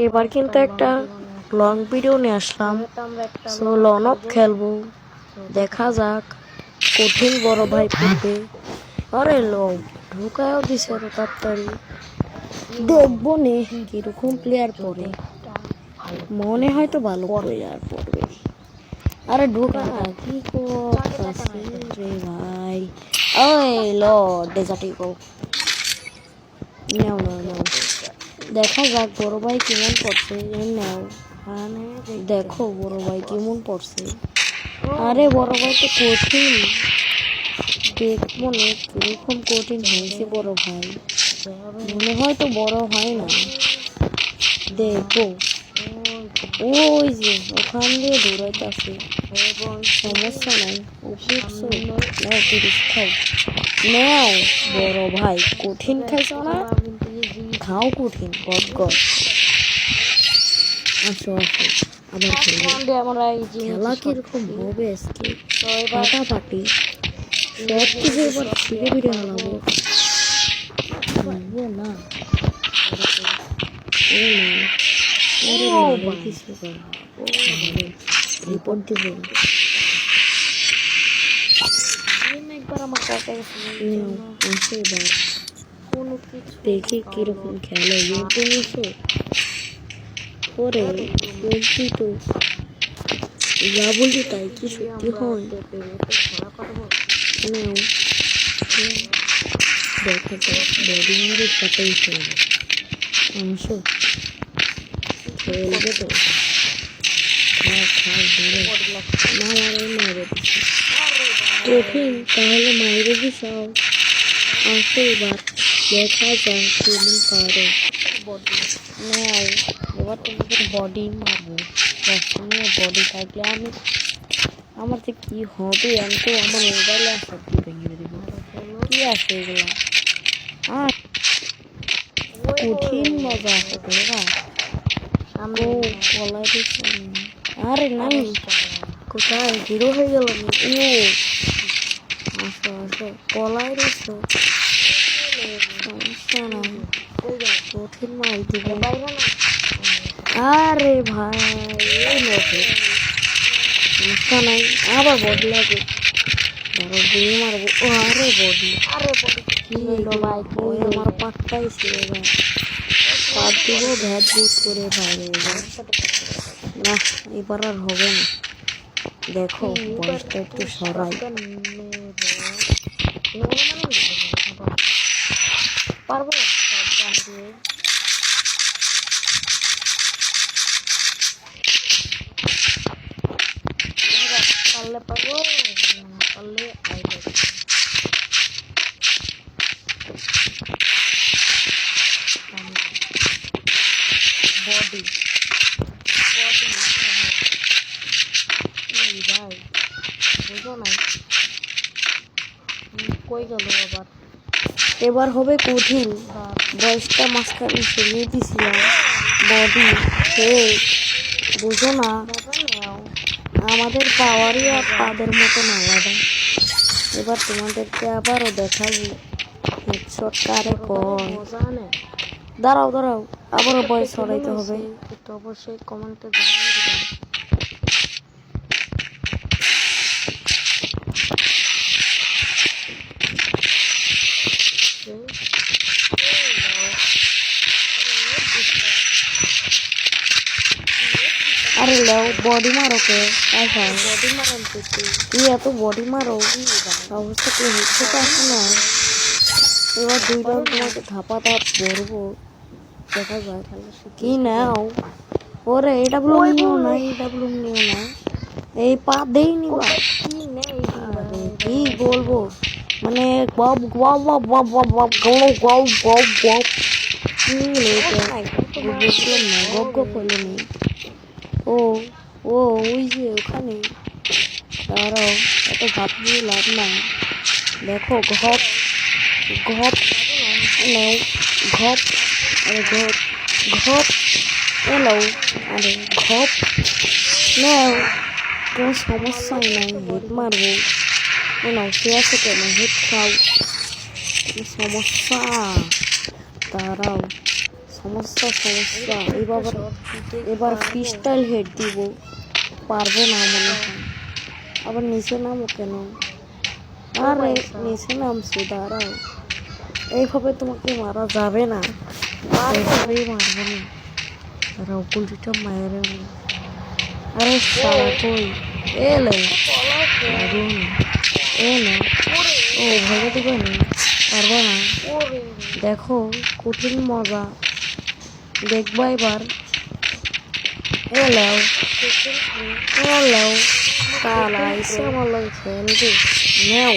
এবার কিন্তু একটা লং ভিডিও নিয়ে আসলাম। সো লন অফ খেলবো, দেখা যাক কঠিন বড় ভাই পড়বে। আরে লং ঢুকায়ও দিছে এত তাড়াতাড়ি, দেখবো নে কিরকম প্লেয়ার পড়ে। মনে হয় তো ভালো প্লেয়ার পড়বে। আরে ঢোকা না, কি করতেছে রে ভাই। ওই ল ডেজার্টিকো নাও নাও নাও, দেখা যাক বড় ভাই কেমন পড়ছে। নাও দেখো বড় ভাই কেমন পড়ছে। আরে বড় ভাই তো কঠিন, দেখবো না কিরকম কঠিন হয়েছে বড় ভাই। মনে হয় তো বড় হয় না, দেখবো। ওই যে ওখান দিয়ে দৌড়াইতেছে, সমস্যা নাই। নাও তিরিশ খাও, নাও বড় ভাই। কঠিন খাইছ না, খাও কঠিন গদ গদ। আসো আসো আবার খেলা কিরকম হবে আজকে, ফাটাফাটি সব কিছু এবার ছিঁড়ে ফিরে হালাবো। বুঝবো না রিপোর্ট দিব। দেখি কিরকম খেলে পরে বলছি তো, যা বলছি তাই কি সত্যি হয়। দেখা যাক বডিংয়ের সাথেই খেলবে। আসো খেলবে তো, কঠিন তাহলে মাইরে দিসাও। আসো এবার দেখা যাক কেমন পারো। নাও এবার তোমাদের বডি মারবো। বডি থাকলে আমি আমার যে কি হবে, আমি তো আমার মোবাইলে আসা ভেঙে দেবো। কি আছে এগুলা, আর কঠিন মজা আছে তোরা। কলাই দিচ্ছে, আরে নাই কোথায় হিরো হয়ে গেল। ও আসো আসো কলাই দিচ্ছ, সমস্যা নাই, কঠিন মার দিব। আরে ভাই সমস্যা নাই, আবার বডি লাগে, ধরো দিয়ে মারবো। ও আরে বডি কি ভাই, ওই আমার পাট্টাইছে এবার পাট দিব ভ্যাট বুট করে বাইরে। না এবার আর হবে না, দেখো বয়সটা একটু সরাই। পারবো পারলে পারবো, পারলে বডি ভাই বুঝো নাই কই গেল আবার। এবার হবে কঠিন, বয়সটা মাঝখানে সরিয়ে দিছিলাম। বডি বুঝো না, আমাদের পাওয়ারই আর তাদের মতন আলাদা। এবার তোমাদেরকে আবারও দেখাবো হেডশট কারে কয়। দাঁড়াও দাঁড়াও, আবারও বয়স সরাইতে হবে, একটু অবশ্যই কমেন্টে জানিয়ে দিবেন। আরে লাও বডি মারো কে, বডি মারেন তুই এত বডি মারো অবস্থা কি হচ্ছে তো আসে না। এবার দুইবার তোমাকে ধাপা ধাপ ধরবো, দেখা যায় কি নাও। ওরে এটা ব্লুম নিও না, এটা ব্লুম নিও না, এই পা দেই নিবা। কি বলবো মানে গব গব গব গব গব গব গব গব কি বুঝলাম না, গপ গপ হলো নি। ও ও ওই যে ওখানে দাঁড়াও, এত ভাব দিয়ে লাভ নাই। দেখো ঘপ ঘপ নাও, ঘপ আরে ঘপ ঘপ এলো, আরে ঘপ নাও, কোনো সমস্যাই নাই, হেড মারবো। নাও সে আছে কেন, হেড খাও, কোনো সমস্যা। দাঁড়াও সমস্যা এবার পিস্টল হেড দিব, পারবো না মনে হয়। আবার নিচে নামো কেন? আরে নিচে নামছো, দাঁড়াও। এইভাবে তোমাকে মারা যাবে না, এইভাবেই মারবো না। দাঁড়াও, গুলিটা মায়ের। আরে শালা কই এলে? দারুণ এলে। ও ভয় দিবে না, পারবো না। দেখো কঠিন মজা দেখবো এবার। এলাও এলাও, কালা এসে আমার লাগে খেলবে। নেও।